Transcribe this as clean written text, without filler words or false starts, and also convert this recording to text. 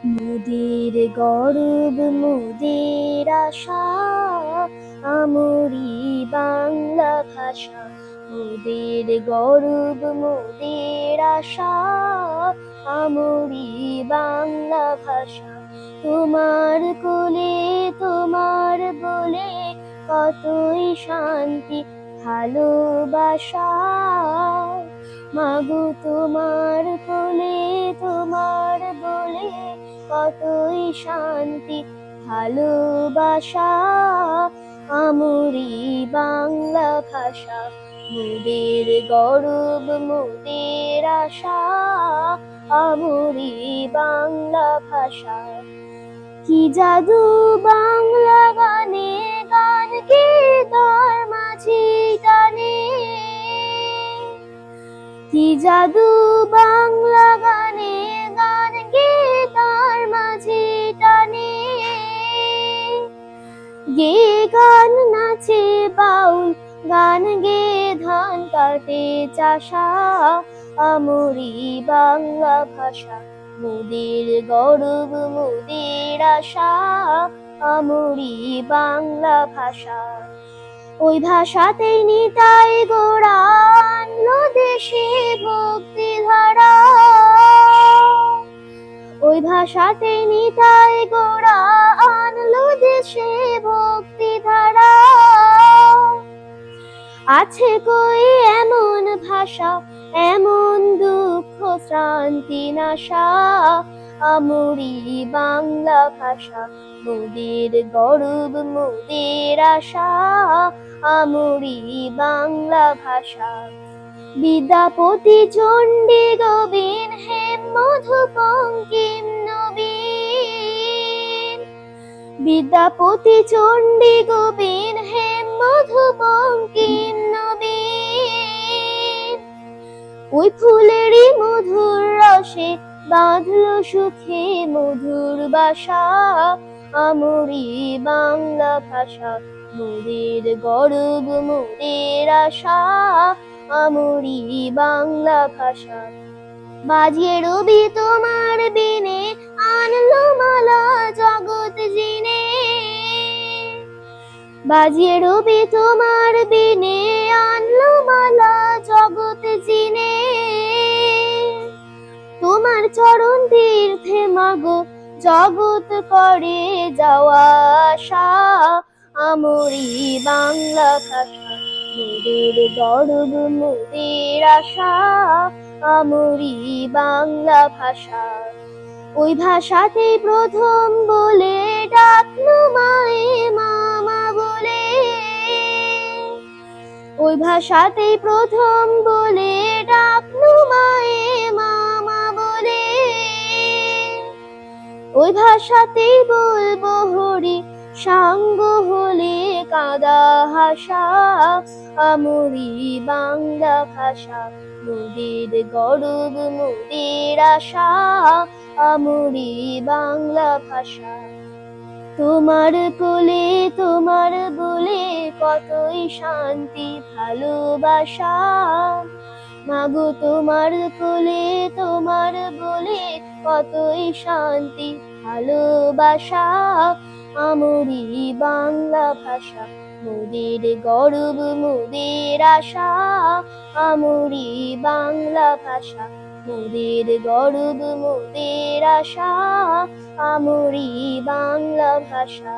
মোদের গর্ব মোদের আশা, আমরি বাংলা ভাষা। মোদের গর্ব মোদের আশা, আমরি বাংলা ভাষা। তোমার কোলে তোমার বলে কতই শান্তি ভালোবাসা। মাগো তোমার কোলে তোমার বলে কতই শান্তি ভালোবাসা। আমরি বাংলা ভাষা, মোদের গর্ব মোদের আশা, আমরি বাংলা ভাষা। কি জাদু বাংলা গানে, গান কে তার মাঝে টানে। কি জাদু বাংলা গানে, গান গে তার মাঝে টানে। গে গান নাচে বাউল, গান গে ধান কাটে চাষা। আমরি বাংলা ভাষা, মোদের গর্ব মোদের আশা, আমরি বাংলা ভাষা। ওই ভাষাতেই নিতাই গোড়া আনলো দেশে ভক্তি ধারা। ওই ভাষাতেই নিতাই গোড়া আনলো দেশে ভক্তি ধারা। আছে কই এমন ভাষা, এমন দুঃখ শ্রান্তি নাশা। আমরি বাংলা ভাষা, মোদের গর্ব মোদের আশা, আমরি বাংলা ভাষা। বিদ্যাপতি চণ্ডী গোবিন হেম মধু বঙ্কিম নবীন। বিদ্যাপতি চণ্ডী গোবিন হেম মধু বঙ্কিম নবীন। ওই ফুলেরই মধুর রসে বাঁধলো সুখে মধুর বাসা। আমরি বাংলা ভাষা, মোদের গর্ব মোদের আশা, আমরি বাংলা ভাষা। বাজিয়ে রবি তোমার বিনে আনলো মালা জগৎ জিনে। বাজিয়ে রবি তোমার বিনে আনলো মালা জগৎ জিনে। তোমার চরণ তীর্থে মাগো জগৎ করে যাওয়া আসা। আমরি বাংলা ভাষা, মোদের গর্ব মোদের আশা, আমরি বাংলা ভাষা। ওই ভাষাতেই প্রথম বলে ডাকলো মায়ে মামা বলে। ওই ভাষাতেই প্রথম বলে ডাকলো মায়ে মামা বলে। ওই ভাষাতেই বলবো হরি সাঙ্গ হলে কাঁদা হাসা। আমরি বাংলা ভাষা, মোদের গর্ব মোদের আশা, আমরি বাংলা ভাষা। তোমার কোলে তোমার বলে কতই শান্তি ভালোবাসা। মাগো তোমার কোলে তোমার বলে কতই শান্তি ভালোবাসা। আমরি বাংলা ভাষা, মোদের গর্ব মোদের আশা, আমরি বাংলা ভাষা। মোদের গর্ব মোদের আশা, আমরি বাংলা ভাষা।